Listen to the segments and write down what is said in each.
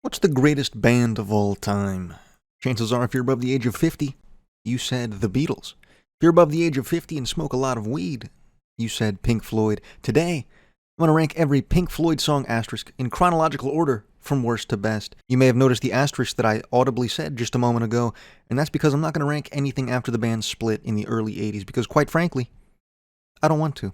What's the greatest band of all time? Chances are, if you're above the age of 50, you said the Beatles. If you're above the age of 50 and smoke a lot of weed, you said Pink Floyd. Today, I'm going to rank every Pink Floyd song asterisk in chronological order from worst to best. You may have noticed the asterisk that I audibly said just a moment ago, and that's because I'm not going to rank anything after the band split in the early 80s, because quite frankly, I don't want to.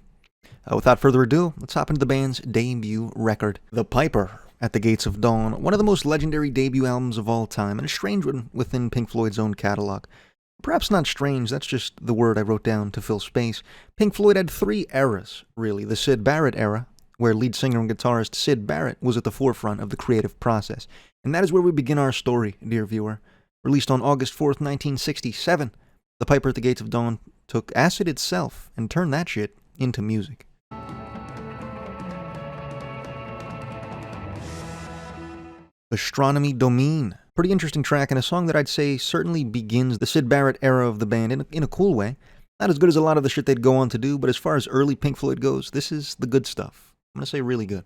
Without further ado, let's hop into the band's debut record, The Piper at the Gates of Dawn, one of the most legendary debut albums of all time, and a strange one within Pink Floyd's own catalog. Perhaps not strange, that's just the word I wrote down to fill space. Pink Floyd had three eras, really. The Sid Barrett era, where lead singer and guitarist Sid Barrett was at the forefront of the creative process. And that is where we begin our story, dear viewer. Released on August 4th, 1967, The Piper at the Gates of Dawn took acid itself and turned that shit into music. Astronomy Domine. Pretty interesting track, and a song that I'd say certainly begins the Sid Barrett era of the band in a cool way. Not as good as a lot of the shit they'd go on to do, but as far as early Pink Floyd goes, this is the good stuff. I'm going to say really good.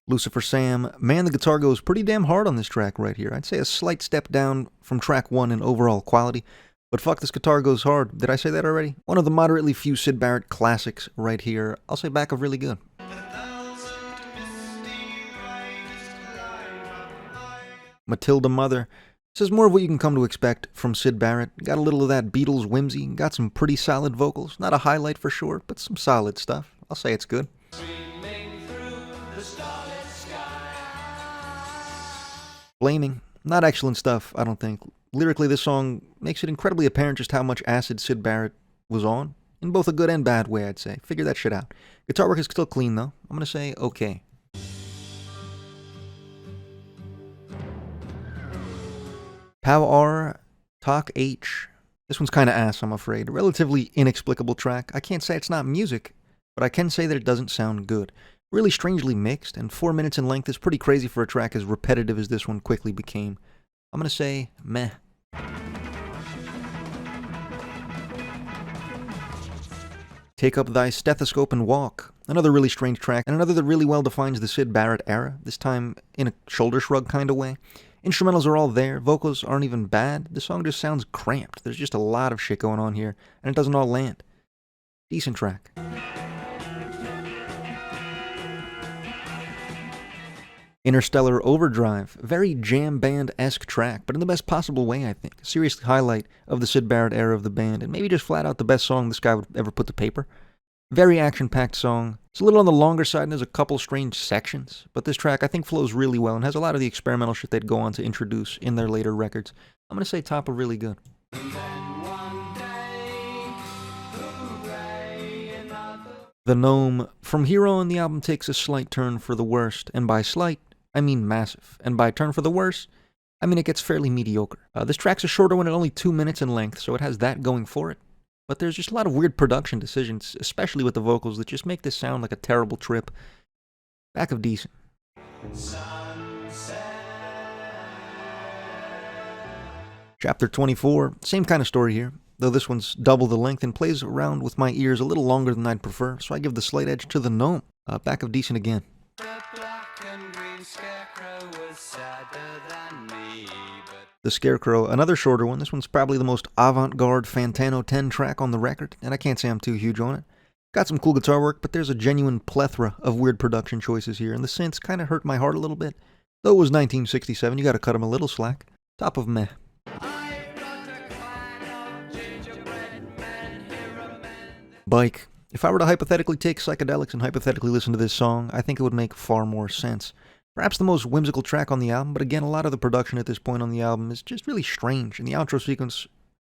Lucifer Sam. Man, the guitar goes pretty damn hard on this track right here. I'd say a slight step down from track 1 in overall quality. But fuck, this guitar goes hard. Did I say that already? One of the moderately few Sid Barrett classics right here. I'll say back of really good. Matilda Mother. This is more of what you can come to expect from Sid Barrett. Got a little of that Beatles whimsy. Got some pretty solid vocals. Not a highlight for sure, but some solid stuff. I'll say it's good. Blaming. Not excellent stuff, I don't think. Lyrically, this song makes it incredibly apparent just how much acid Sid Barrett was on, in both a good and bad way, I'd say. Figure that shit out. Guitar work is still clean, though. I'm gonna say okay. Pow R, Talk H. This one's kinda ass, I'm afraid. A relatively inexplicable track. I can't say it's not music, but I can say that it doesn't sound good. Really strangely mixed, and 4 minutes in length is pretty crazy for a track as repetitive as this one quickly became. I'm gonna say meh. Take Up Thy Stethoscope and Walk. Another really strange track, and another that really well defines the Sid Barrett era, this time in a shoulder shrug kind of way. Instrumentals are all there, vocals aren't even bad, the song just sounds cramped. There's just a lot of shit going on here, and it doesn't all land. Decent track. Interstellar Overdrive, very jam band-esque track, but in the best possible way, I think. A serious highlight of the Sid Barrett era of the band, and maybe just flat out the best song this guy would ever put to paper. Very action-packed song. It's a little on the longer side and has a couple strange sections, but this track I think flows really well and has a lot of the experimental shit they'd go on to introduce in their later records. I'm gonna say top of really good. The Gnome. From here on, the album takes a slight turn for the worst, and by slight, I mean massive. And by turn for the worse, I mean it gets fairly mediocre. This track's a shorter one at only 2 minutes in length, so it has that going for it. But there's just a lot of weird production decisions, especially with the vocals, that just make this sound like a terrible trip. Back of decent. Chapter 24. Same kind of story here, though this one's double the length and plays around with my ears a little longer than I'd prefer, so I give the slight edge to the Gnome. Back of decent again. The Scarecrow, another shorter one. This one's probably the most avant-garde Fantano 10 track on the record, and I can't say I'm too huge on it. Got some cool guitar work, but there's a genuine plethora of weird production choices here, and the synths kind of hurt my heart a little bit. Though it was 1967, you gotta cut them a little slack. Top of meh. Bike. If I were to hypothetically take psychedelics and hypothetically listen to this song, I think it would make far more sense. Perhaps the most whimsical track on the album, but again, a lot of the production at this point on the album is just really strange, and the outro sequence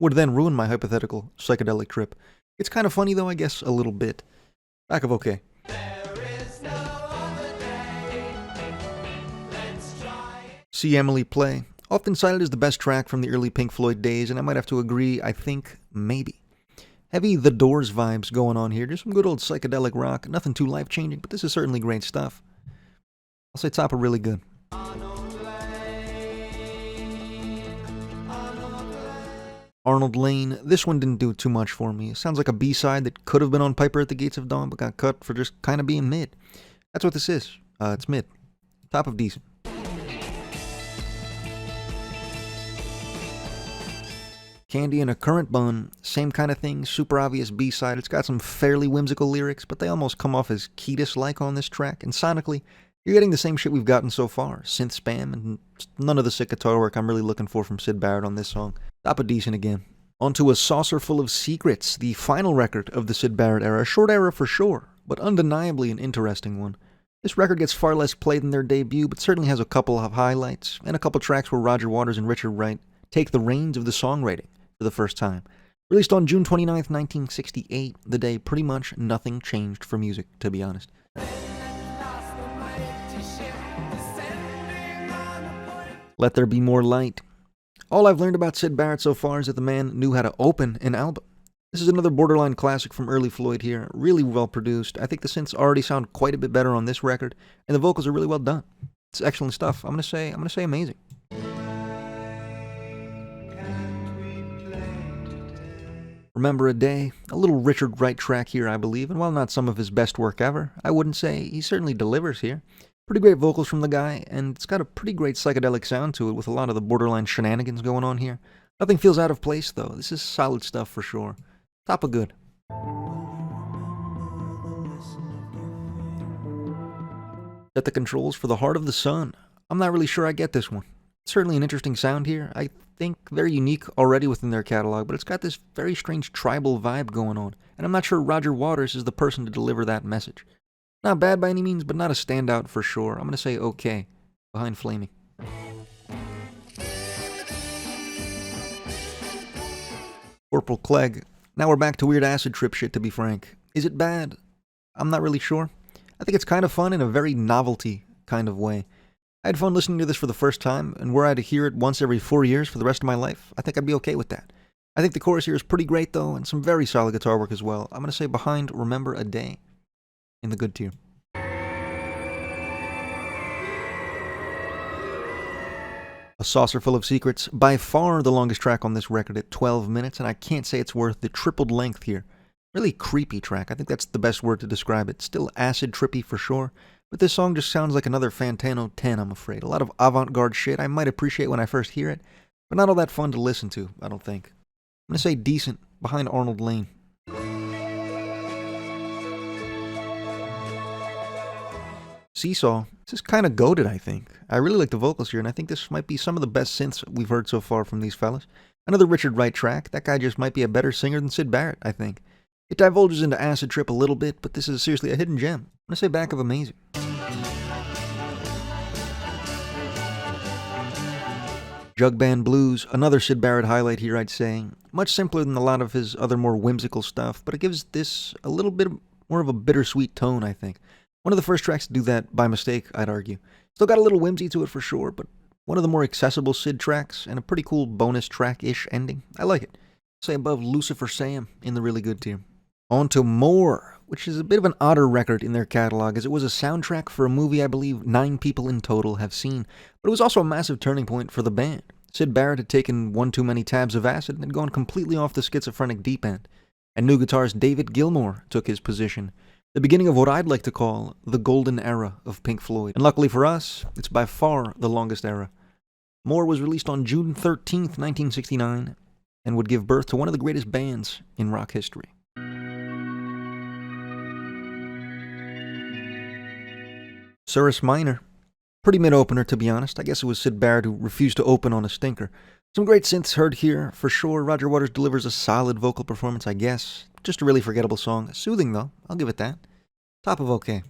would then ruin my hypothetical psychedelic trip. It's kind of funny though, I guess, a little bit. Back of okay. See Emily Play. Often cited as the best track from the early Pink Floyd days, and I might have to agree, I think, maybe. Heavy The Doors vibes going on here, just some good old psychedelic rock, nothing too life-changing, but this is certainly great stuff. I'll say top of really good. Arnold Lane, this one didn't do too much for me. It sounds like a B-side that could have been on Piper at the Gates of Dawn, but got cut for just kind of being mid. That's what this is. It's mid. Top of decent. Candy in a Currant Bun, same kind of thing, super obvious B-side. It's got some fairly whimsical lyrics, but they almost come off as Ketis-like on this track, and sonically, you're getting the same shit we've gotten so far. Synth spam, and none of the sick guitar work I'm really looking for from Sid Barrett on this song. Top of decent again. Onto A Saucerful of Secrets, the final record of the Sid Barrett era. A short era for sure, but undeniably an interesting one. This record gets far less play than their debut, but certainly has a couple of highlights, and a couple tracks where Roger Waters and Richard Wright take the reins of the songwriting for the first time. Released on June 29th, 1968, the day pretty much nothing changed for music, to be honest. Let There Be More Light. All I've learned about Sid Barrett so far is that the man knew how to open an album. This is another borderline classic from early Floyd here, really well produced. I think the synths already sound quite a bit better on this record, and the vocals are really well done. It's excellent stuff. I'm gonna say amazing. Remember a Day, a little Richard Wright track here, I believe, and while not some of his best work ever, I wouldn't say he certainly delivers here. Pretty great vocals from the guy, and it's got a pretty great psychedelic sound to it with a lot of the borderline shenanigans going on here. Nothing feels out of place, though. This is solid stuff for sure. Top of good. Set the controls for The Heart of the Sun. I'm not really sure I get this one. It's certainly an interesting sound here. I think very unique already within their catalog, but it's got this very strange tribal vibe going on, and I'm not sure Roger Waters is the person to deliver that message. Not bad by any means, but not a standout for sure. I'm going to say okay, behind Flaming. Corporal Clegg. Now we're back to weird acid trip shit, to be frank. Is it bad? I'm not really sure. I think it's kind of fun in a very novelty kind of way. I had fun listening to this for the first time, and were I to hear it once every 4 years for the rest of my life, I think I'd be okay with that. I think the chorus here is pretty great, though, and some very solid guitar work as well. I'm going to say behind Remember a Day, in the good tier. A Saucerful of Secrets, by far the longest track on this record at 12 minutes, and I can't say it's worth the tripled length here. Really creepy track, I think that's the best word to describe it. Still acid trippy for sure, but this song just sounds like another Fantano 10, I'm afraid. A lot of avant-garde shit I might appreciate when I first hear it, but not all that fun to listen to, I don't think. I'm going to say decent, behind Arnold Lane. Seesaw, this is kind of goated, I think. I really like the vocals here, and I think this might be some of the best synths we've heard so far from these fellas. Another Richard Wright track. That guy just might be a better singer than Sid Barrett, I think. It divulges into acid trip a little bit, but this is seriously a hidden gem. I'm going to say back of amazing. Jug Band Blues, another Sid Barrett highlight here, I'd say. Much simpler than a lot of his other more whimsical stuff, but it gives this a little bit more of a bittersweet tone, I think. One of the first tracks to do that by mistake, I'd argue. Still got a little whimsy to it for sure, but one of the more accessible Sid tracks, and a pretty cool bonus track-ish ending. I like it. Say above Lucifer Sam in the really good tier. On to More, which is a bit of an odder record in their catalog, as it was a soundtrack for a movie I believe 9 people in total have seen, but it was also a massive turning point for the band. Sid Barrett had taken one too many tabs of acid and had gone completely off the schizophrenic deep end, and new guitarist David Gilmour took his position. The beginning of what I'd like to call the golden era of Pink Floyd. And luckily for us, it's by far the longest era. More was released on June 13th, 1969, and would give birth to one of the greatest bands in rock history. Cirrus Minor. Pretty mid-opener, to be honest. I guess it was Sid Barrett who refused to open on a stinker. Some great synths heard here, for sure. Roger Waters delivers a solid vocal performance, I guess. Just a really forgettable song. Soothing, though. I'll give it that. Top of okay.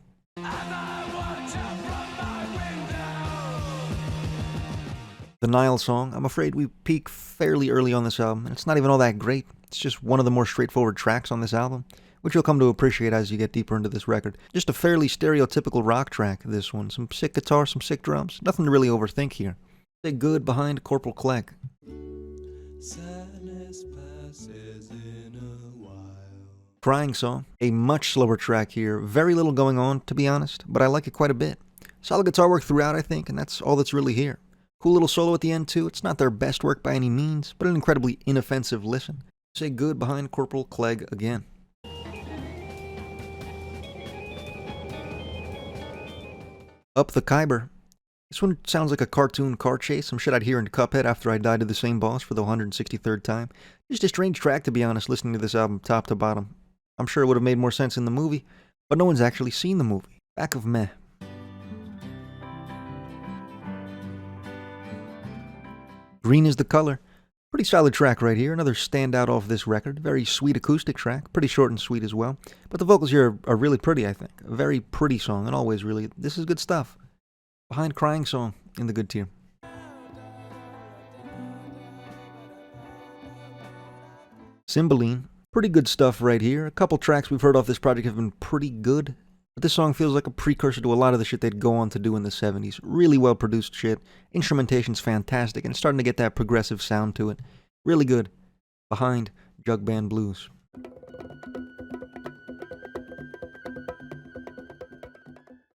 The Nile song. I'm afraid we peak fairly early on this album, and it's not even all that great. It's just one of the more straightforward tracks on this album, which you'll come to appreciate as you get deeper into this record. Just a fairly stereotypical rock track, this one. Some sick guitar, some sick drums. Nothing to really overthink here. Say good behind Corporal Clegg. Crying Song, a much slower track here. Very little going on, to be honest, but I like it quite a bit. Solid guitar work throughout, I think, and that's all that's really here. Cool little solo at the end too. It's not their best work by any means, but an incredibly inoffensive listen. Say good behind Corporal Clegg again. Up the Khyber. This one sounds like a cartoon car chase, some shit I'd hear in Cuphead after I died to the same boss for the 163rd time. Just a strange track, to be honest, listening to this album top to bottom. I'm sure it would have made more sense in the movie, but no one's actually seen the movie. Back of meh. Green is the color. Pretty solid track right here, another standout off this record. Very sweet acoustic track, pretty short and sweet as well. But the vocals here are really pretty, I think. A very pretty song, and always really, this is good stuff. Behind Crying Song in the good tier. Cymbeline, pretty good stuff right here. A couple tracks we've heard off this project have been pretty good. But this song feels like a precursor to a lot of the shit they'd go on to do in the 70s. Really well produced shit. Instrumentation's fantastic, and it's starting to get that progressive sound to it. Really good. Behind Jug Band Blues.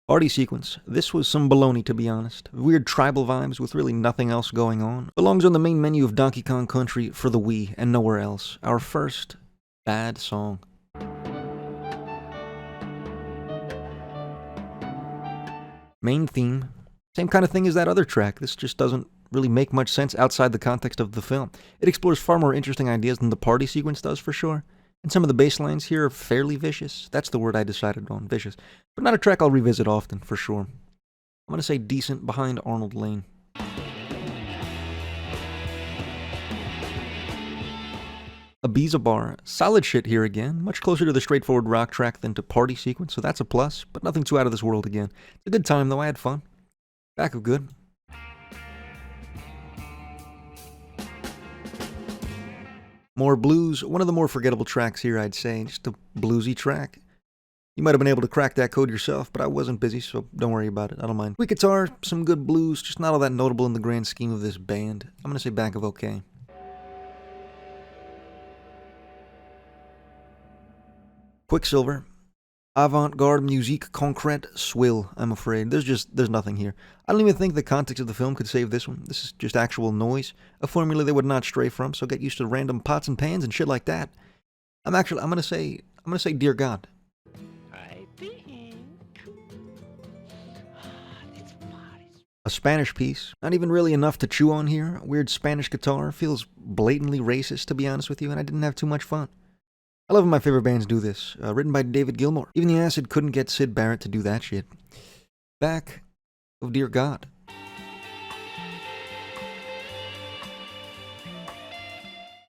Party sequence. This was some baloney, to be honest. Weird tribal vibes with really nothing else going on. Belongs on the main menu of Donkey Kong Country for the Wii and nowhere else. Our first bad song. Main theme. Same kind of thing as that other track. This just doesn't really make much sense outside the context of the film. It explores far more interesting ideas than the party sequence does, for sure. And some of the bass lines here are fairly vicious. That's the word I decided on, vicious. But not a track I'll revisit often, for sure. I'm gonna say decent behind Arnold Lane. Ibiza Bar. Solid shit here again. Much closer to the straightforward rock track than to party sequence, so that's a plus, but nothing too out of this world again. It's a good time though, I had fun. Back of good. More blues. One of the more forgettable tracks here, I'd say. Just a bluesy track. You might have been able to crack that code yourself, but I wasn't busy, so don't worry about it. I don't mind. Quick guitar, some good blues, just not all that notable in the grand scheme of this band. I'm gonna say back of okay. Quicksilver. Avant-garde musique concrète swill, I'm afraid. There's nothing here. I don't even think the context of the film could save this one. This is just actual noise, a formula they would not stray from, so get used to random pots and pans and shit like that. I'm gonna say Dear God. I think A Spanish piece. Not even really enough to chew on here. Weird Spanish guitar. Feels blatantly racist, to be honest with you, and I didn't have too much fun. I love when my favorite bands do this. Written by David Gilmour. Even the acid couldn't get Sid Barrett to do that shit. Back of Dear God.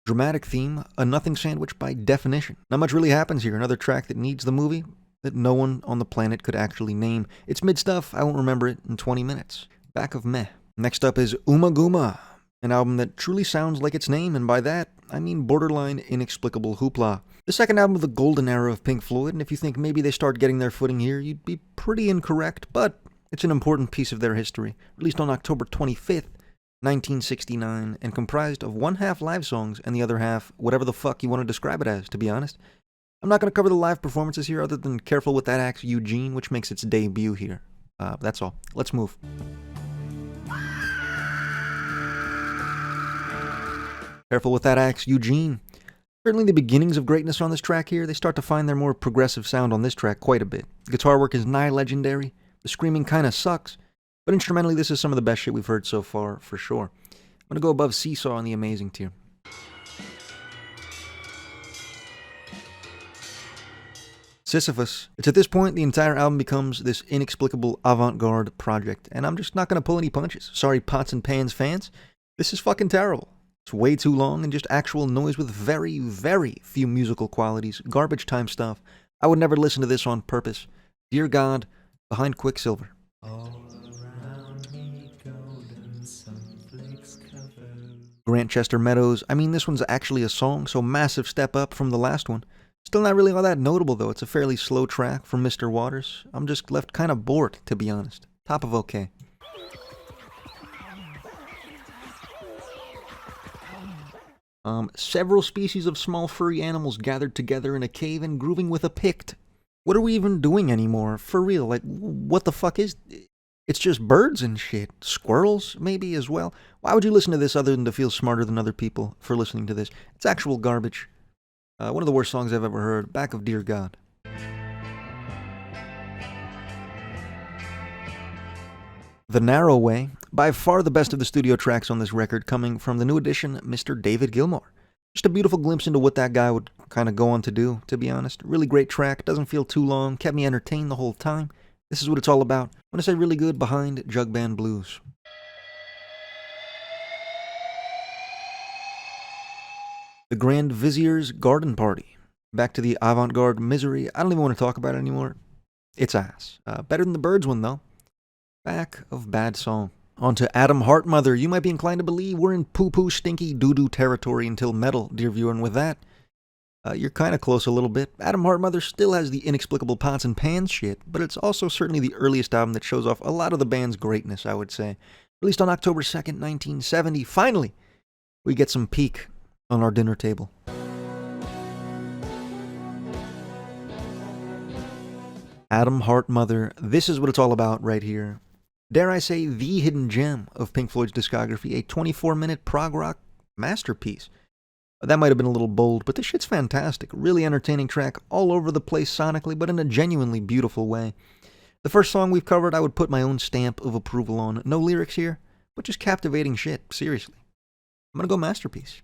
Dramatic theme, a nothing sandwich by definition. Not much really happens here. Another track that needs the movie that no one on the planet could actually name. It's mid stuff. I won't remember it in 20 minutes. Back of meh. Next up is Ummagumma, an album that truly sounds like its name, and by that, I mean borderline inexplicable hoopla. The second album of the golden era of Pink Floyd, and if you think maybe they start getting their footing here, you'd be pretty incorrect, but it's an important piece of their history. Released on October 25th, 1969, and comprised of one half live songs and the other half whatever the fuck you want to describe it as, to be honest. I'm not going to cover the live performances here other than Careful with That Axe Eugene, which makes its debut here. That's all. Let's move. Careful with That Axe Eugene. Certainly the beginnings of greatness on this track here. They start to find their more progressive sound on this track quite a bit. The guitar work is nigh legendary. The screaming kinda sucks. But instrumentally, this is some of the best shit we've heard so far, for sure. I'm gonna go above Seesaw in the amazing tier. Sisyphus. It's at this point the entire album becomes this inexplicable avant-garde project, and I'm just not gonna pull any punches. Sorry, Pots and Pans fans. This is fucking terrible. It's way too long and just actual noise with very, very few musical qualities. Garbage time stuff. I would never listen to this on purpose. Dear God, behind Quicksilver. Grantchester Meadows. I mean, this one's actually a song, so massive step up from the last one. Still not really all that notable, though. It's a fairly slow track from Mr. Waters. I'm just left kind of bored, to be honest. Top of okay. Several species of small furry animals gathered together in a cave and grooving with a pict. What are we even doing anymore? For real, like, what the fuck is... It's just birds and shit. Squirrels, maybe, as well. Why would you listen to this other than to feel smarter than other people for listening to this? It's actual garbage. One of the worst songs I've ever heard. Back of Dear God. The Narrow Way, by far the best of the studio tracks on this record, coming from the new addition, Mr. David Gilmour. Just a beautiful glimpse into what that guy would kind of go on to do, to be honest. Really great track, doesn't feel too long, kept me entertained the whole time. This is what it's all about. When I say really good, behind Jug Band Blues. The Grand Vizier's Garden Party. Back to the avant-garde misery. I don't even want to talk about it anymore. It's ass. Better than the Birds one, though. Back of bad song. On to Adam Heartmother. You might be inclined to believe we're in poo-poo stinky doo-doo territory until Meddle, dear viewer, and with that, you're kind of close a little bit. Adam Heartmother still has the inexplicable pots and pans shit, but it's also certainly the earliest album that shows off a lot of the band's greatness, I would say. Released on October 2nd, 1970. Finally, we get some peak on our dinner table. Adam Heartmother, this is what it's all about right here. Dare I say, the hidden gem of Pink Floyd's discography, a 24-minute prog rock masterpiece. That might have been a little bold, but this shit's fantastic. Really entertaining track, all over the place sonically, but in a genuinely beautiful way. The first song we've covered, I would put my own stamp of approval on. No lyrics here, but just captivating shit, seriously. I'm gonna go masterpiece.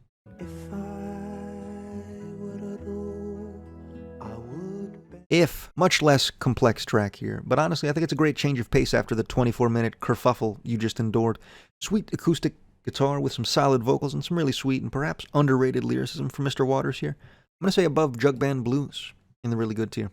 If, much less complex track here, but honestly I think it's a great change of pace after the 24-minute kerfuffle you just endured. Sweet acoustic guitar with some solid vocals and some really sweet and perhaps underrated lyricism from Mr. Waters here. I'm going to say above Jug Band Blues in the really good tier.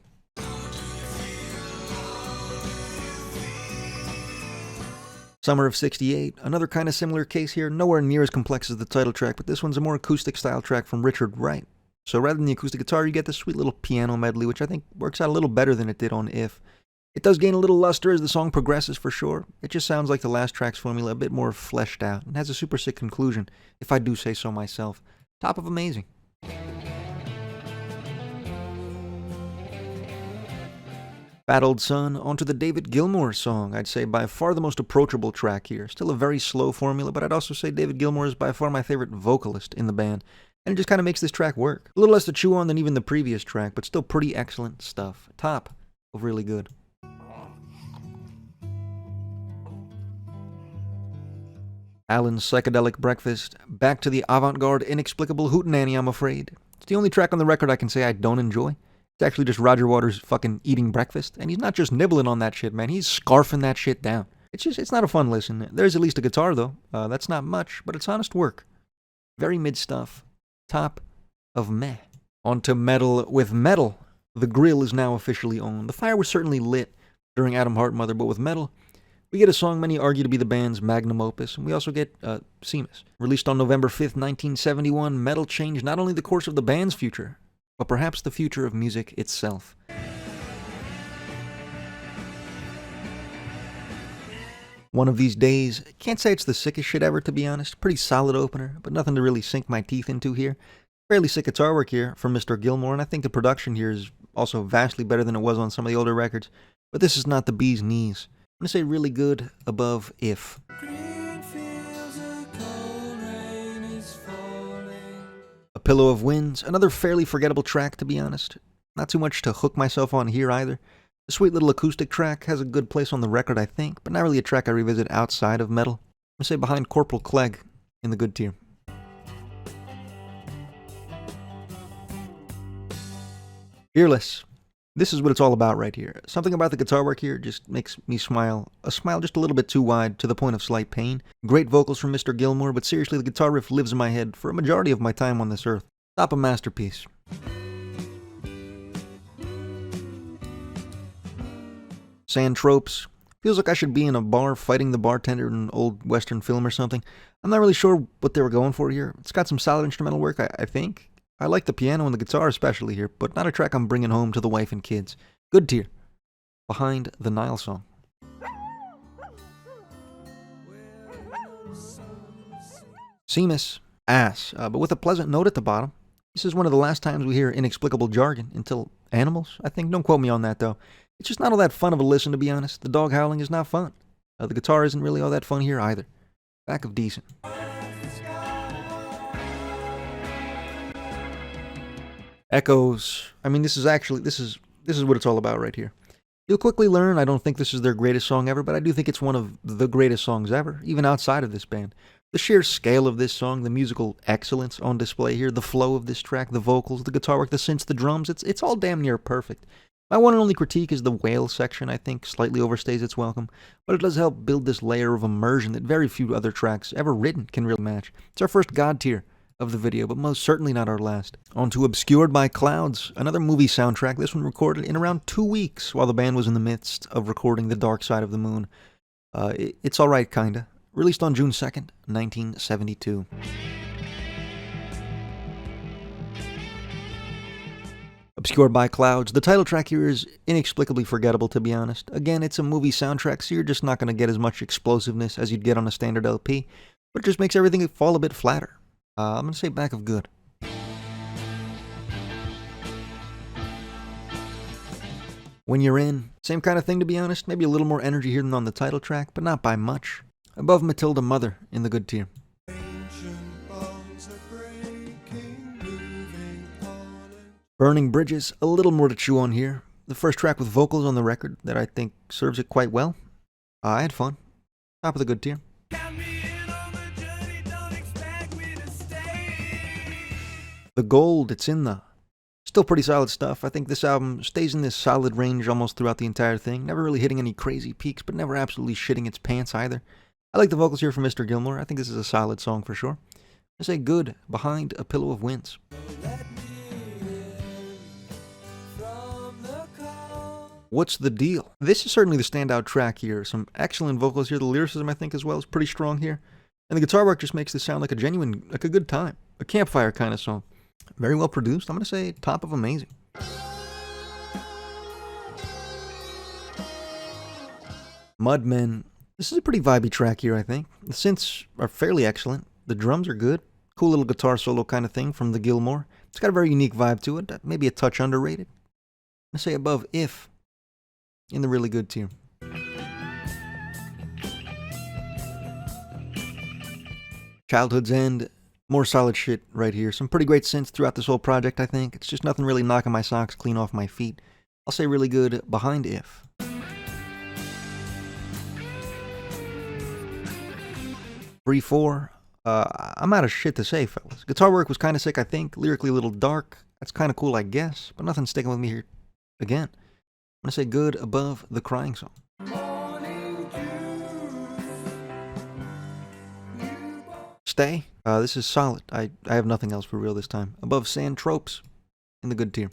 Summer of 68, another kind of similar case here, nowhere near as complex as the title track, but this one's a more acoustic style track from Richard Wright. So rather than the acoustic guitar, you get this sweet little piano medley, which I think works out a little better than it did on If. It does gain a little luster as the song progresses, for sure. It just sounds like the last track's formula, a bit more fleshed out, and has a super sick conclusion, if I do say so myself. Top of amazing. Fat Old Son, onto the David Gilmour song. I'd say by far the most approachable track here. Still a very slow formula, but I'd also say David Gilmour is by far my favorite vocalist in the band. And it just kind of makes this track work. A little less to chew on than even the previous track, but still pretty excellent stuff. Top of really good. Alan's Psychedelic Breakfast. Back to the avant-garde, inexplicable hootenanny, I'm afraid. It's the only track on the record I can say I don't enjoy. It's actually just Roger Waters fucking eating breakfast. And he's not just nibbling on that shit, man. He's scarfing that shit down. It's not a fun listen. There's at least a guitar, though. That's not much, but it's honest work. Very mid stuff. Top of meh. On to Meddle with Meddle. The grill is now officially on. The fire was certainly lit during Adam Heartmother, but with Meddle, we get a song many argue to be the band's magnum opus, and we also get Seamus. Released on November 5th, 1971, Meddle changed not only the course of the band's future, but perhaps the future of music itself. One of These Days, can't say it's the sickest shit ever, to be honest. Pretty solid opener, but nothing to really sink my teeth into here. Fairly sick guitar work here from Mr. Gilmour, and I think the production here is also vastly better than it was on some of the older records. But this is not the bee's knees. I'm going to say really good above If. A Pillow of Winds, another fairly forgettable track, to be honest. Not too much to hook myself on here either. The sweet little acoustic track has a good place on the record, I think, but not really a track I revisit outside of Meddle. I'm going to say behind Corporal Clegg in the good tier. Fearless. This is what it's all about right here. Something about the guitar work here just makes me smile. A smile just a little bit too wide, to the point of slight pain. Great vocals from Mr. Gilmour, but seriously, the guitar riff lives in my head for a majority of my time on this earth. Top a masterpiece. Sand Tropes. Feels like I should be in a bar fighting the bartender in an old Western film or something. I'm not really sure what they were going for here. It's got some solid instrumental work, I think. I like the piano and the guitar especially here, but not a track I'm bringing home to the wife and kids. Good tier. Behind the Nile Song. Seamus. Ass, but with a pleasant note at the bottom. This is one of the last times we hear inexplicable jargon until Animals, I think. Don't quote me on that, though. It's just not all that fun of a listen, to be honest. The dog howling is not fun. The guitar isn't really all that fun here either. Back of decent. Echoes. I mean, this is what it's all about right here. You'll quickly learn I don't think this is their greatest song ever, but I do think it's one of the greatest songs ever, even outside of this band. The sheer scale of this song, the musical excellence on display here, the flow of this track, the vocals, the guitar work, the synths, the drums, it's all damn near perfect. My one and only critique is the wail section, I think, slightly overstays its welcome, but it does help build this layer of immersion that very few other tracks ever written can really match. It's our first God tier of the video, but most certainly not our last. On to Obscured by Clouds, another movie soundtrack, this one recorded in around 2 weeks while the band was in the midst of recording The Dark Side of the Moon. It's alright, kinda. Released on June 2nd, 1972. Obscured by Clouds. The title track here is inexplicably forgettable, to be honest. Again, it's a movie soundtrack, so you're just not going to get as much explosiveness as you'd get on a standard LP, but it just makes everything fall a bit flatter. I'm going to say back of good. When You're In, same kind of thing, to be honest. Maybe a little more energy here than on the title track, but not by much. Above Matilda Mother in the good tier. Burning Bridges, a little more to chew on here. The first track with vocals on the record that I think serves it quite well. I had fun. Top of the good tier. The Gold, it's in the... Still pretty solid stuff. I think this album stays in this solid range almost throughout the entire thing. Never really hitting any crazy peaks, but never absolutely shitting its pants either. I like the vocals here from Mr. Gilmore. I think this is a solid song for sure. I say good, Behind a Pillow of Winds. What's the Deal? This is certainly the standout track here. Some excellent vocals here. The lyricism, I think, as well, is pretty strong here. And the guitar work just makes this sound like a genuine, like a good time. A campfire kind of song. Very well produced. I'm going to say top of amazing. Mudmen. This is a pretty vibey track here, I think. The synths are fairly excellent. The drums are good. Cool little guitar solo kind of thing from the Gilmore. It's got a very unique vibe to it. Maybe a touch underrated. I'm going to say above If. In the really good tier. Childhood's End. More solid shit right here. Some pretty great synths throughout this whole project, I think. It's just nothing really knocking my socks clean off my feet. I'll say really good Behind If. Free 4. I'm out of shit to say, fellas. Guitar work was kind of sick, I think. Lyrically a little dark. That's kind of cool, I guess. But nothing sticking with me here again. I'm going to say good above The Crying Song. Stay. This is solid. I have nothing else for real this time. Above Sand Tropes in the good tier.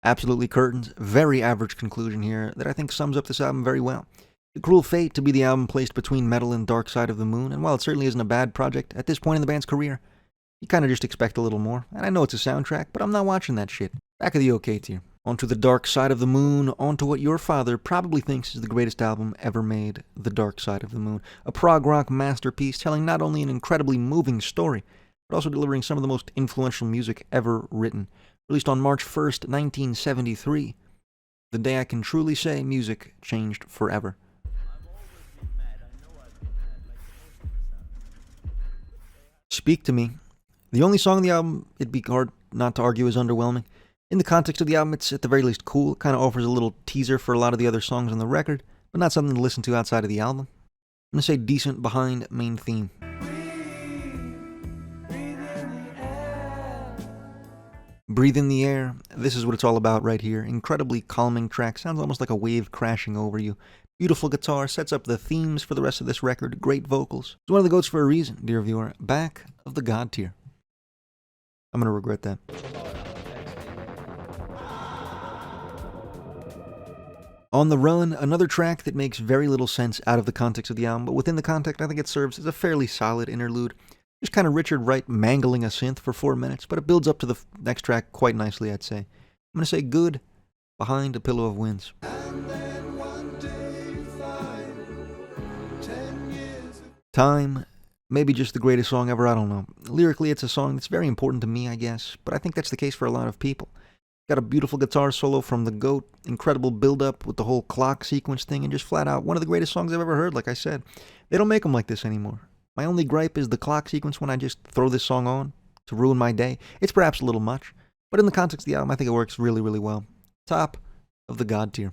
Absolutely Curtains. Very average conclusion here that I think sums up this album very well. The cruel fate to be the album placed between Meddle and Dark Side of the Moon, and while it certainly isn't a bad project, at this point in the band's career, you kind of just expect a little more. And I know it's a soundtrack, but I'm not watching that shit. Back of the okay tier. Onto The Dark Side of the Moon, onto what your father probably thinks is the greatest album ever made, The Dark Side of the Moon. A prog rock masterpiece telling not only an incredibly moving story, but also delivering some of the most influential music ever written. Released on March 1st, 1973, the day I can truly say music changed forever. Speak to Me. The only song on the album, it'd be hard not to argue, is underwhelming. In the context of the album, it's at the very least cool. It kind of offers a little teaser for a lot of the other songs on the record, but not something to listen to outside of the album. I'm going to say decent behind main theme. Breathe in the Air. This is what it's all about right here. Incredibly calming track. Sounds almost like a wave crashing over you. Beautiful guitar. Sets up the themes for the rest of this record. Great vocals. It's one of the goats for a reason, dear viewer. Back of the God tier. I'm going to regret that. On the Run, another track that makes very little sense out of the context of the album, but within the context I think it serves as a fairly solid interlude. Just kind of Richard Wright mangling a synth for 4 minutes, but it builds up to the next track quite nicely, I'd say. I'm going to say good, Behind a Pillow of Winds. Time, maybe just the greatest song ever, I don't know. Lyrically, it's a song that's very important to me, I guess, but I think that's the case for a lot of people. Got a beautiful guitar solo from the GOAT, incredible build-up with the whole clock sequence thing, and just flat out one of the greatest songs I've ever heard, like I said. They don't make them like this anymore. My only gripe is the clock sequence when I just throw this song on to ruin my day. It's perhaps a little much, but in the context of the album, I think it works really, really well. Top of the God tier.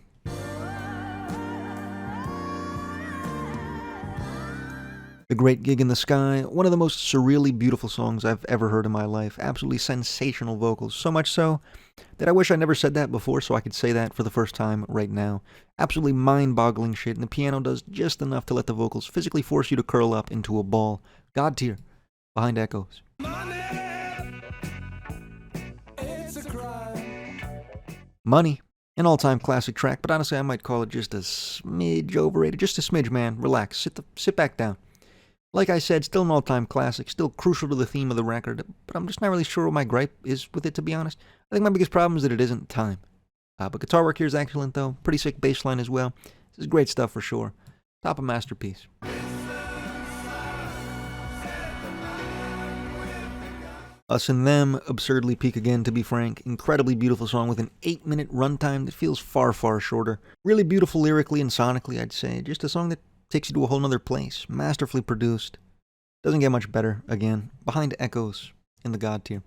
The Great Gig in the Sky, one of the most surreally beautiful songs I've ever heard in my life. Absolutely sensational vocals, so much so that I wish I never said that before so I could say that for the first time right now. Absolutely mind-boggling shit, and the piano does just enough to let the vocals physically force you to curl up into a ball. God tier, behind Echoes. Money, an all-time classic track, but honestly I might call it just a smidge overrated. Just a smidge, man. Relax. Sit back down. Like I said, still an all-time classic, still crucial to the theme of the record, but I'm just not really sure what my gripe is with it, to be honest. I think my biggest problem is that it isn't time. But guitar work here is excellent, though. Pretty sick bass line as well. This is great stuff for sure. Top of masterpiece. Us and Them, absurdly peak again, to be frank. Incredibly beautiful song with an 8-minute runtime that feels far, far shorter. Really beautiful lyrically and sonically, I'd say. Just a song that takes you to a whole nother place. Masterfully produced. Doesn't get much better, again. Behind Echoes in the God tier.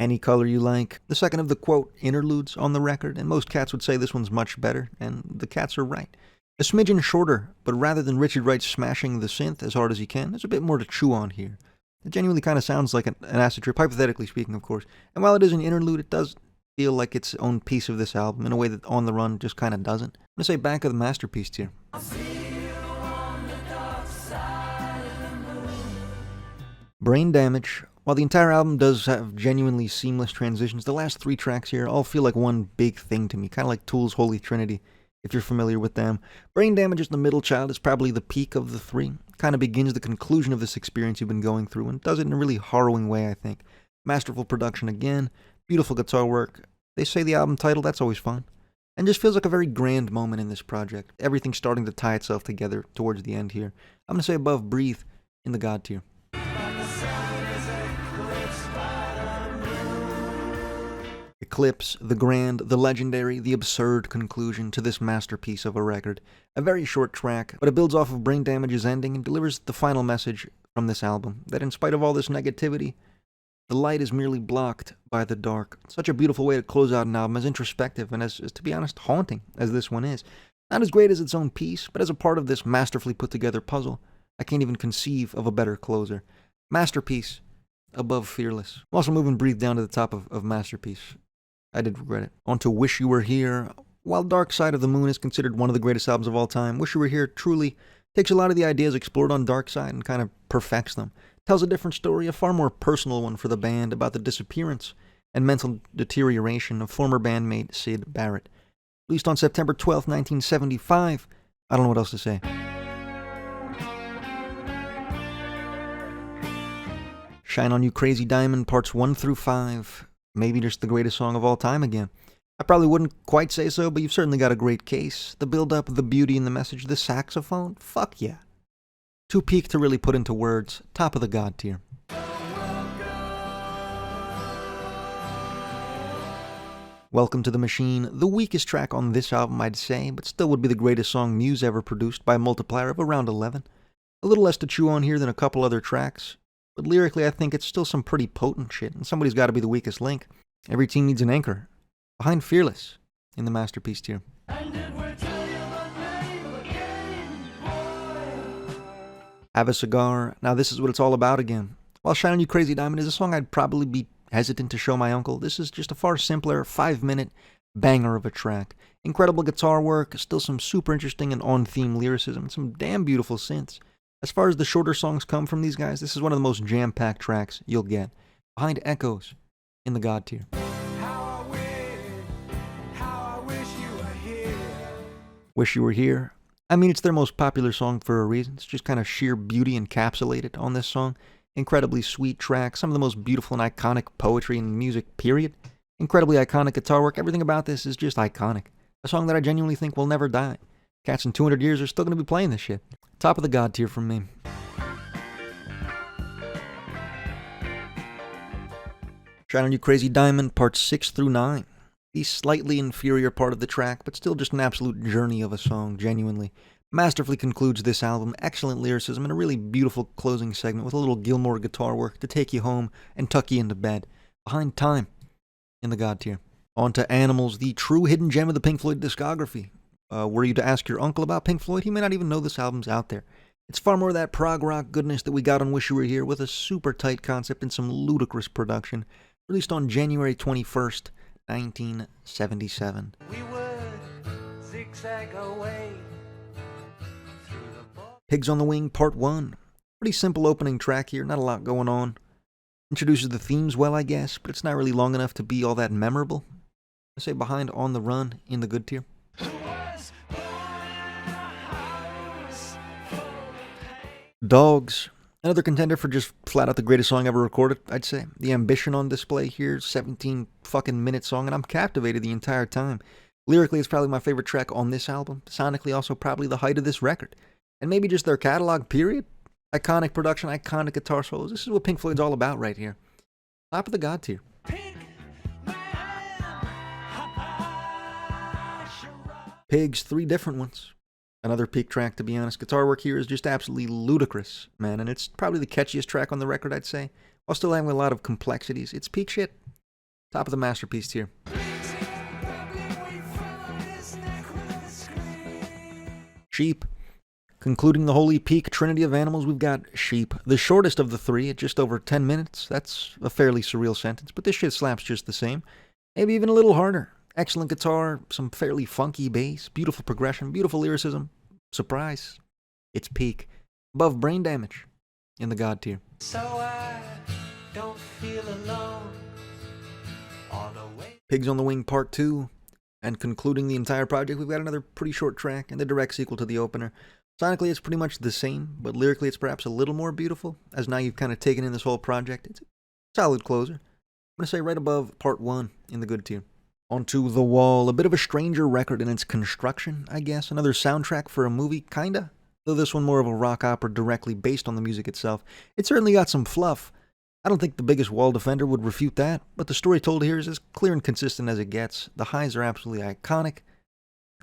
Any Color You Like, the second of the quote interludes on the record, and most cats would say this one's much better, and the cats are right. A smidgen shorter, but rather than Richard Wright smashing the synth as hard as he can, there's a bit more to chew on here. It genuinely kind of sounds like an acid trip, hypothetically speaking, of course. And while it is an interlude, it does feel like its own piece of this album in a way that On the Run just kind of doesn't. I'm going to say back of the masterpiece tier. Brain Damage. While the entire album does have genuinely seamless transitions, the last 3 tracks here all feel like one big thing to me, kind of like Tool's Holy Trinity, if you're familiar with them. Brain Damage is the middle child, is probably the peak of the 3. Kind of begins the conclusion of this experience you've been going through, and does it in a really harrowing way, I think. Masterful production again, beautiful guitar work. They say the album title, that's always fun. And just feels like a very grand moment in this project. Everything's starting to tie itself together towards the end here. I'm going to say above Breathe in the God tier. Eclipse, the grand, the legendary, the absurd conclusion to this masterpiece of a record. A very short track, but it builds off of Brain Damage's ending and delivers the final message from this album, that in spite of all this negativity, the light is merely blocked by the dark. Such a beautiful way to close out an album, as introspective and as to be honest, haunting as this one is. Not as great as its own piece, but as a part of this masterfully put together puzzle, I can't even conceive of a better closer. Masterpiece above Fearless. I'm also moving Breathe down to the top of Masterpiece. I did regret it. On to Wish You Were Here. While Dark Side of the Moon is considered one of the greatest albums of all time, Wish You Were Here truly takes a lot of the ideas explored on Dark Side and kind of perfects them. Tells a different story, a far more personal one for the band, about the disappearance and mental deterioration of former bandmate Sid Barrett. Released on September 12, 1975. I don't know what else to say. Shine On You Crazy Diamond, parts 1 through 5. Maybe just the greatest song of all time again. I probably wouldn't quite say so, but you've certainly got a great case. The build-up, the beauty in the message, the saxophone, fuck yeah. Too peak to really put into words. Top of the God tier. Welcome to the Machine, the weakest track on this album, I'd say, but still would be the greatest song Muse ever produced by a multiplier of around 11. A little less to chew on here than a couple other tracks. But lyrically, I think it's still some pretty potent shit, and somebody's got to be the weakest link. Every team needs an anchor. Behind Fearless, in the masterpiece tier. Have a Cigar. Now this is what it's all about again. While Shine On You Crazy Diamond is a song I'd probably be hesitant to show my uncle, this is just a far simpler, 5-minute banger of a track. Incredible guitar work, still some super interesting and on-theme lyricism, and some damn beautiful synths. As far as the shorter songs come from these guys, this is one of the most jam-packed tracks you'll get. Behind Echoes, in the God tier. Wish You Were Here. I mean, it's their most popular song for a reason. It's just kind of sheer beauty encapsulated on this song. Incredibly sweet track, some of the most beautiful and iconic poetry and music, period. Incredibly iconic guitar work. Everything about this is just iconic. A song that I genuinely think will never die. Cats in 200 years are still going to be playing this shit. Top of the God tier from me. Shine On You Crazy Diamond, parts 6 through 9. The slightly inferior part of the track, but still just an absolute journey of a song, genuinely. Masterfully concludes this album, excellent lyricism, and a really beautiful closing segment with a little Gilmore guitar work to take you home and tuck you into bed. Behind Time in the God tier. On to Animals, the true hidden gem of the Pink Floyd discography. Were you to ask your uncle about Pink Floyd, he may not even know this album's out there. It's far more of that prog rock goodness that we got on Wish You Were Here, with a super tight concept and some ludicrous production. Released on January 21st, 1977. We would zigzag away through the Pigs on the Wing, Part 1. Pretty simple opening track here, not a lot going on. Introduces the themes well, I guess, but it's not really long enough to be all that memorable. I say behind On the Run in the good tier. Dogs. Another contender for just flat out the greatest song ever recorded, I'd say. The ambition on display here, 17 fucking minute song, and I'm captivated the entire time. Lyrically, it's probably my favorite track on this album. Sonically, also probably the height of this record. And maybe just their catalog, period. Iconic production, iconic guitar solos. This is what Pink Floyd's all about right here. Top of the God tier. Pigs, 3 different ones. Another peak track, to be honest. Guitar work here is just absolutely ludicrous, man, and it's probably the catchiest track on the record, I'd say, while still having a lot of complexities. It's peak shit. Top of the masterpiece tier. Sheep. Concluding the holy peak trinity of animals, we've got Sheep. The shortest of the 3 at just over 10 minutes. That's a fairly surreal sentence, but this shit slaps just the same. Maybe even a little harder. Excellent guitar, some fairly funky bass, beautiful progression, beautiful lyricism. Surprise. It's peak. Above Brain Damage in the God tier. So I don't feel alone all the way. Pigs on the Wing Part 2. And concluding the entire project, we've got another pretty short track and the direct sequel to the opener. Sonically, it's pretty much the same, but lyrically it's perhaps a little more beautiful, as now you've kind of taken in this whole project. It's a solid closer. I'm going to say right above Part 1 in the good tier. Onto The Wall, a bit of a stranger record in its construction, I guess. Another soundtrack for a movie, kinda. Though this one more of a rock opera directly based on the music itself. It certainly got some fluff. I don't think the biggest wall defender would refute that, but the story told here is as clear and consistent as it gets. The highs are absolutely iconic,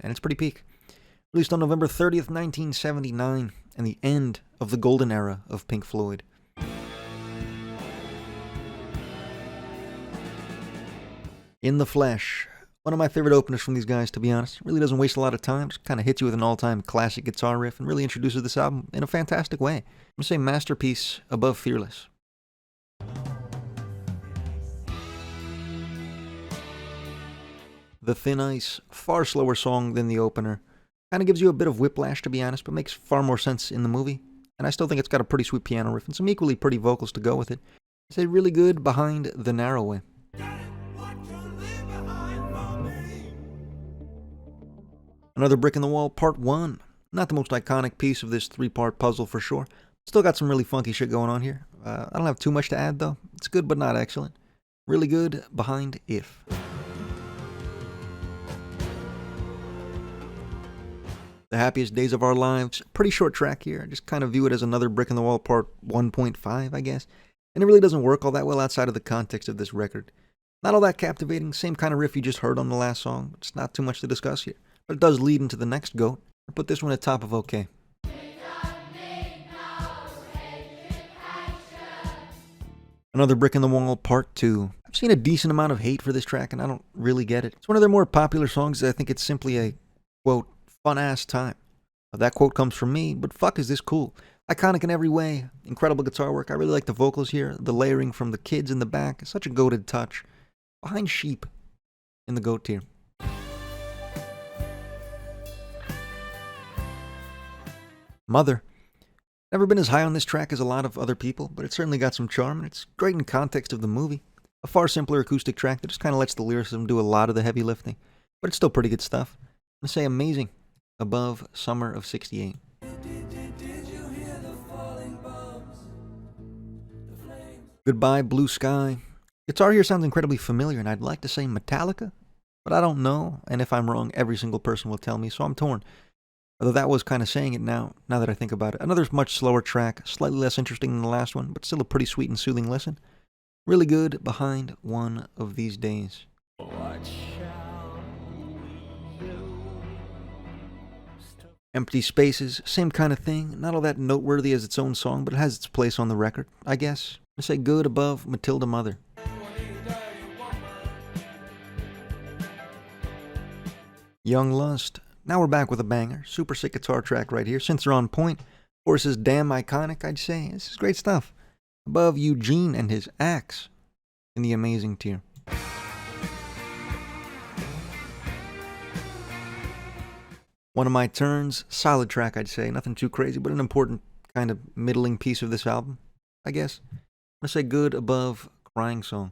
and it's pretty peak. Released on November 30th, 1979, and the end of the golden era of Pink Floyd. In the Flesh. One of my favorite openers from these guys, to be honest. Really doesn't waste a lot of time. Just kind of hits you with an all-time classic guitar riff and really introduces this album in a fantastic way. I'm going to say masterpiece above Fearless. The Thin Ice. Far slower song than the opener. Kind of gives you a bit of whiplash, to be honest, but makes far more sense in the movie. And I still think it's got a pretty sweet piano riff and some equally pretty vocals to go with it. I say really good behind The Narrow Way. Another Brick in the Wall, Part 1. Not the most iconic piece of this 3-part puzzle for sure. Still got some really funky shit going on here. I don't have too much to add though. It's good but not excellent. Really good behind If. The Happiest Days of Our Lives. Pretty short track here. I just kind of view it as another Brick in the Wall Part 1.5, I guess. And it really doesn't work all that well outside of the context of this record. Not all that captivating. Same kind of riff you just heard on the last song. It's not too much to discuss here. But it does lead into the next GOAT. I'll put this one at top of okay. Another Brick in the Wall, Part 2. I've seen a decent amount of hate for this track, and I don't really get it. It's one of their more popular songs. I think it's simply a, quote, fun-ass time. That quote comes from me, but fuck is this cool. Iconic in every way. Incredible guitar work. I really like the vocals here. The layering from the kids in the back. It's such a goated touch. Behind Sheep in the GOAT tier. Mother. Never been as high on this track as a lot of other people, but it certainly got some charm, and it's great in context of the movie. A far simpler acoustic track that just kind of lets the lyricism do a lot of the heavy lifting, but it's still pretty good stuff. I'm going to say amazing above Summer of '68. Goodbye, Blue Sky. Guitar here sounds incredibly familiar, and I'd like to say Metallica, but I don't know, and if I'm wrong, every single person will tell me, so I'm torn. Although that was kind of saying it now that I think about it. Another much slower track, slightly less interesting than the last one, but still a pretty sweet and soothing listen. Really good behind One of These Days. What shall we do? Empty Spaces, same kind of thing. Not all that noteworthy as its own song, but it has its place on the record, I guess. I say good above Matilda Mother. Young Lust. Now we're back with a banger. Super sick guitar track right here. Since they're on point, Force is damn iconic, I'd say. This is great stuff. Above Eugene and his axe in the amazing tier. One of My Turns, solid track, I'd say. Nothing too crazy, but an important kind of middling piece of this album, I guess. I'm going to say good above Crying Song.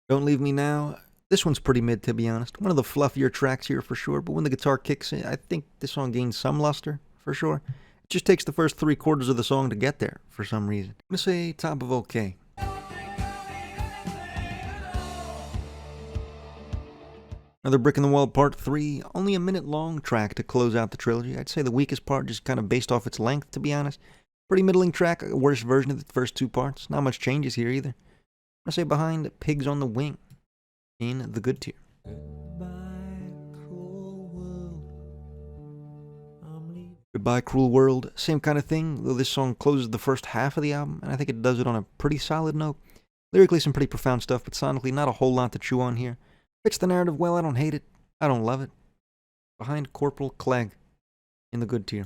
Don't Leave Me Now. This one's pretty mid, to be honest. One of the fluffier tracks here for sure, but when the guitar kicks in, I think this song gains some luster, for sure. It just takes the first 3/4 of the song to get there, for some reason. I'm going to say top of okay. Another Brick in the Wall Part 3, only a minute-long track to close out the trilogy. I'd say the weakest part just kind of based off its length, to be honest. Pretty middling track, a worse version of the first 2 parts. Not much changes here either. I'm going to say behind Pigs on the Wing in the good tier. Goodbye Cruel World, same kind of thing, though this song closes the first half of the album, and I think it does it on a pretty solid note. Lyrically some pretty profound stuff, but sonically not a whole lot to chew on here. Fits the narrative well, I don't hate it, I don't love it. Behind Corporal Clegg in the good tier.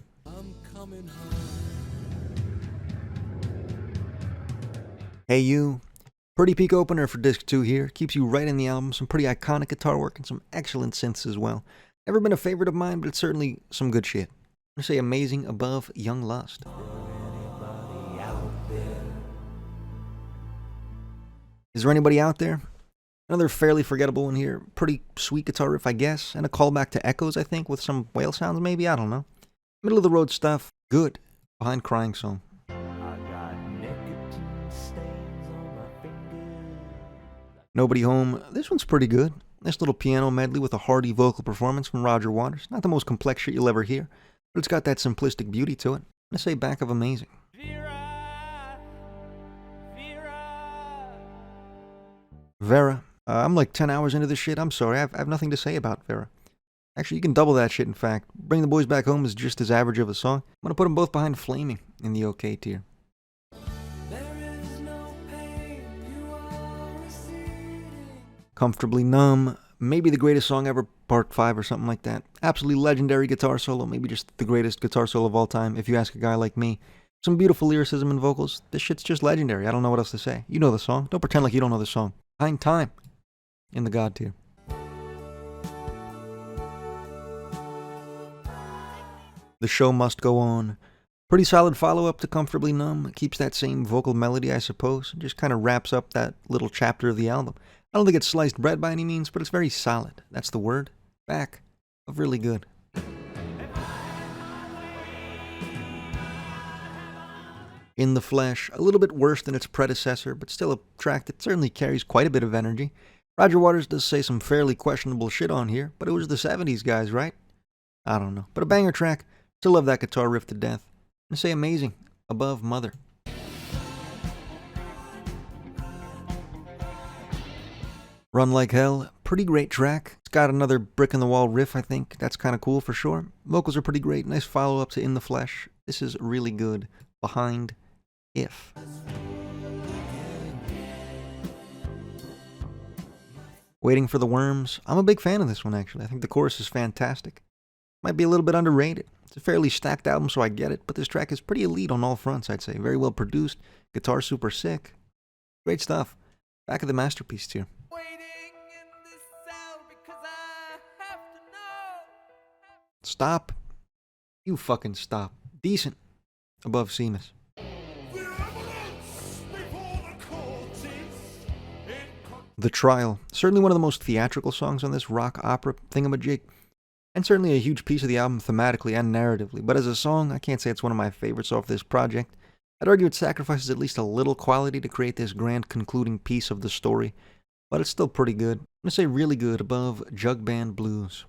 Hey You, pretty peak opener for disc 2 here, keeps you right in the album, some pretty iconic guitar work and some excellent synths as well. Never been a favorite of mine, but it's certainly some good shit. I'm going to say amazing above Young Lust. Is there anybody out there? Another fairly forgettable one here. Pretty sweet guitar riff, I guess. And a callback to Echoes, I think, with some whale sounds maybe? I don't know. Middle of the road stuff. Good. Behind Crying Song. Nobody Home. This one's pretty good. Nice little piano medley with a hearty vocal performance from Roger Waters. Not the most complex shit you'll ever hear, but it's got that simplistic beauty to it. I'm going to say back of amazing. Vera. I'm like 10 hours into this shit. I'm sorry. I have nothing to say about Vera. Actually, you can double that shit, in fact. Bring the Boys Back Home is just as average of a song. I'm going to put them both behind Flaming in the okay tier. Comfortably Numb. Maybe the greatest song ever, part 5 or something like that. Absolutely legendary guitar solo. Maybe just the greatest guitar solo of all time, if you ask a guy like me. Some beautiful lyricism and vocals. This shit's just legendary. I don't know what else to say. You know the song. Don't pretend like you don't know the song. Behind Time in the God tier. The Show Must Go On. Pretty solid follow-up to Comfortably Numb. Keeps that same vocal melody, I suppose. Just kind of wraps up that little chapter of the album. I don't think it's sliced bread by any means, but it's very solid. That's the word. Back of really good. In the Flesh, a little bit worse than its predecessor, but still a track that certainly carries quite a bit of energy. Roger Waters does say some fairly questionable shit on here, but it was the 70s guys, right? I don't know. But a banger track. Still love that guitar riff to death. I'm going to say amazing. Above Mother. Run Like Hell. Pretty great track. It's got another brick in the wall riff, I think. That's kind of cool for sure. Vocals are pretty great. Nice follow-up to In the Flesh. This is really good. Behind If. Waiting for the Worms. I'm a big fan of this one, actually. I think the chorus is fantastic. Might be a little bit underrated. It's a fairly stacked album, so I get it, but this track is pretty elite on all fronts, I'd say. Very well produced. Guitar super sick. Great stuff. Back of the masterpiece tier. Stop. You fucking stop. Decent. Above Seamus. The Trial. Certainly one of the most theatrical songs on this rock opera thingamajig. And certainly a huge piece of the album thematically and narratively. But as a song, I can't say it's one of my favorites off this project. I'd argue it sacrifices at least a little quality to create this grand concluding piece of the story. But it's still pretty good. I'm going to say really good above Jug Band Blues.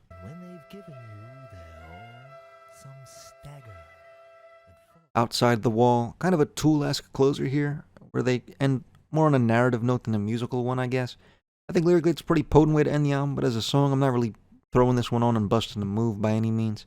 Outside the Wall, kind of a Tool-esque closer here, where they end more on a narrative note than a musical one, I guess. I think lyrically it's a pretty potent way to end the album, but as a song, I'm not really throwing this one on and busting a move by any means.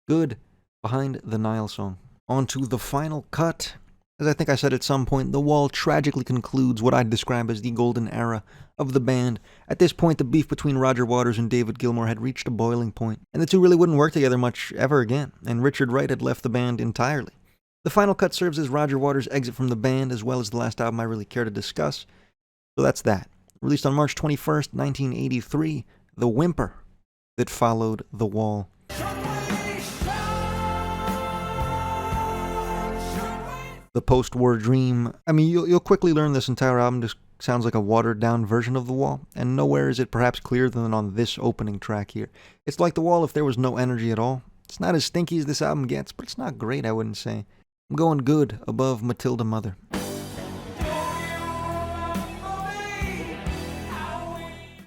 Good, Behind the Nile song. On to the final cut. As I think I said at some point, The Wall tragically concludes what I'd describe as the golden era of the band. At this point, the beef between Roger Waters and David Gilmour had reached a boiling point, and the two really wouldn't work together much ever again, and Richard Wright had left the band entirely. The final cut serves as Roger Waters' exit from the band, as well as the last album I really care to discuss. So that's that. Released on March 21st, 1983, The Whimper that followed The Wall. The post-war dream. I mean, you'll quickly learn this entire album just sounds like a watered-down version of The Wall, and nowhere is it perhaps clearer than on this opening track here. It's like The Wall if there was no energy at all. It's not as stinky as this album gets, but it's not great, I wouldn't say. I'm going good above Matilda Mother.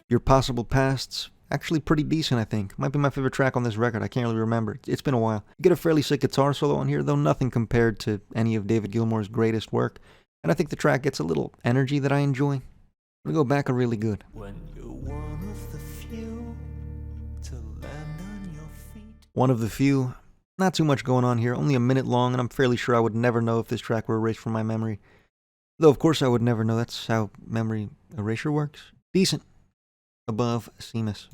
Your Possible Pasts, actually pretty decent, I think. Might be my favorite track on this record, I can't really remember. It's been a while. You get a fairly sick guitar solo on here, though nothing compared to any of David Gilmour's greatest work. And I think the track gets a little energy that I enjoy. I'm gonna go back a really good. When you're one of the few to land on your feet. One of the few. Not too much going on here, only a minute long, and I'm fairly sure I would never know if this track were erased from my memory. Though of course I would never know, that's how memory erasure works. Decent. Above Seamus.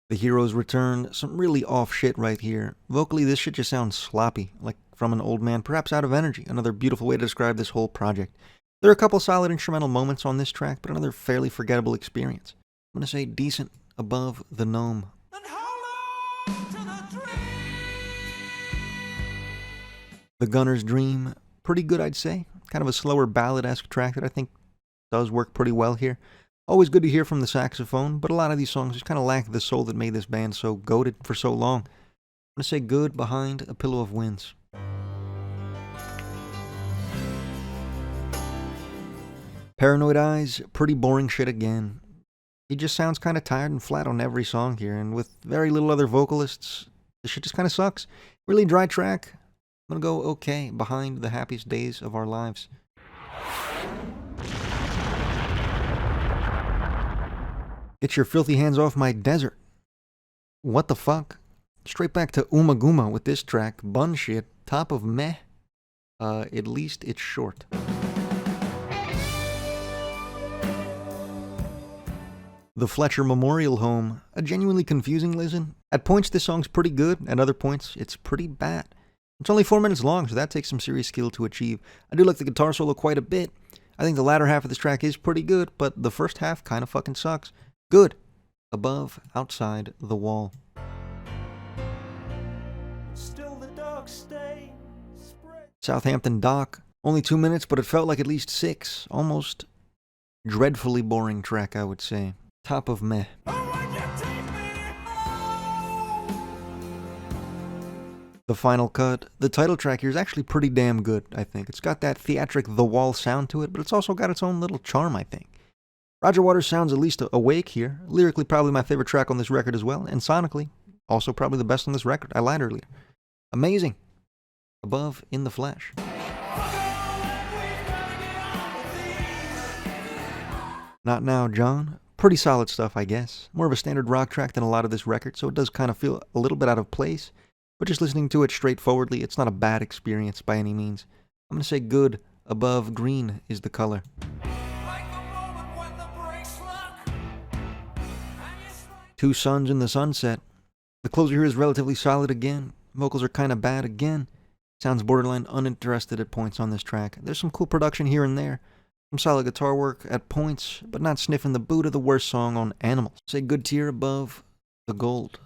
The Heroes Return, some really off shit right here. Vocally, this shit just sounds sloppy, like from an old man, perhaps out of energy. Another beautiful way to describe this whole project. There are a couple solid instrumental moments on this track, but another fairly forgettable experience. I'm gonna say decent above The Gnome. The Gunner's Dream, pretty good I'd say. Kind of a slower ballad-esque track that I think does work pretty well here. Always good to hear from the saxophone, but a lot of these songs just kind of lack the soul that made this band so goated for so long. I'm going to say good behind A Pillow of Winds. Paranoid Eyes, pretty boring shit again. He just sounds kind of tired and flat on every song here, and with very little other vocalists, the shit just kind of sucks. Really dry track. I'm going to go okay behind The Happiest Days of Our Lives. Get your filthy hands off my desert. What the fuck? Straight back to Ummagumma with this track. Bun shit. Top of meh. At least it's short. The Fletcher Memorial Home. A genuinely confusing listen. At points this song's pretty good. At other points it's pretty bad. It's only 4 minutes long, so that takes some serious skill to achieve. I do like the guitar solo quite a bit. I think the latter half of this track is pretty good, but the first half kind of fucking sucks. Good. Above, Outside the Wall. Still the dark stain spread. Southampton Dock. Only 2 minutes, but it felt like at least 6. Almost dreadfully boring track, I would say. Top of meh. The Final Cut. The title track here is actually pretty damn good, I think. It's got that theatric The Wall sound to it, but it's also got its own little charm, I think. Roger Waters sounds at least awake here. Lyrically, probably my favorite track on this record as well, and sonically, also probably the best on this record. I lied earlier. Amazing. Above In the Flesh. Not Now, John. Pretty solid stuff, I guess. More of a standard rock track than a lot of this record, so it does kind of feel a little bit out of place. But just listening to it straightforwardly, it's not a bad experience by any means. I'm going to say good. Above Green Is the Color. Two Suns in the Sunset. The closer here is relatively solid again. Vocals are kind of bad again. Sounds borderline uninterested at points on this track. There's some cool production here and there. Some solid guitar work at points, but not sniffing the boot of the worst song on Animals. Say good tier above The Gold.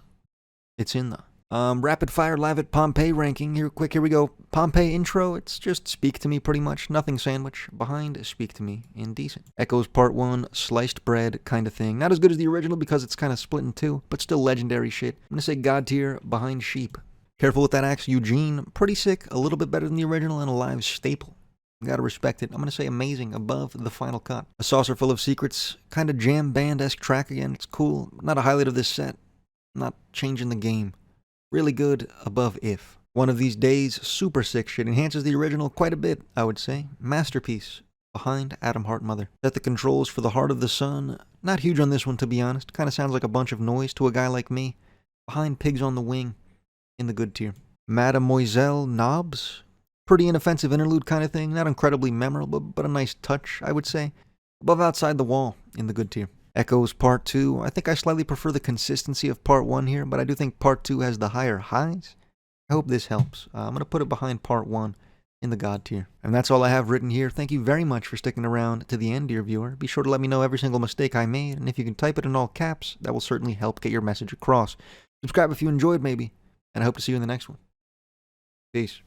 It's in the rapid fire live at Pompeii ranking. Here we go. Pompeii intro, it's just Speak to Me pretty much. Nothing sandwich. Behind Speak to Me, indecent. Echoes Part 1, sliced bread kind of thing. Not as good as the original because it's kind of split in two, but still legendary shit. I'm gonna say God tier behind Sheep. Careful with that axe, Eugene. Pretty sick, a little bit better than the original and a live staple. Gotta respect it. I'm gonna say amazing above The Final Cut. A Saucerful of Secrets, kind of jam band-esque track again. It's cool. Not a highlight of this set. Not changing the game. Really good above if. One of these days, super sick shit. Enhances the original quite a bit, I would say. Masterpiece. Behind Atom Heart Mother. Set the controls for the Heart of the Sun. Not huge on this one, to be honest. Kind of sounds like a bunch of noise to a guy like me. Behind Pigs on the Wing. In the good tier. Mademoiselle Knobs. Pretty inoffensive interlude kind of thing. Not incredibly memorable, but a nice touch, I would say. Above Outside the Wall. In the good tier. Echoes Part 2. I think I slightly prefer the consistency of Part 1 here, but I do think Part 2 has the higher highs. I hope this helps. I'm going to put it behind Part 1 in the God tier. And that's all I have written here. Thank you very much for sticking around to the end, dear viewer. Be sure to let me know every single mistake I made, and if you can type it in all caps, that will certainly help get your message across. Subscribe if you enjoyed, maybe, and I hope to see you in the next one. Peace.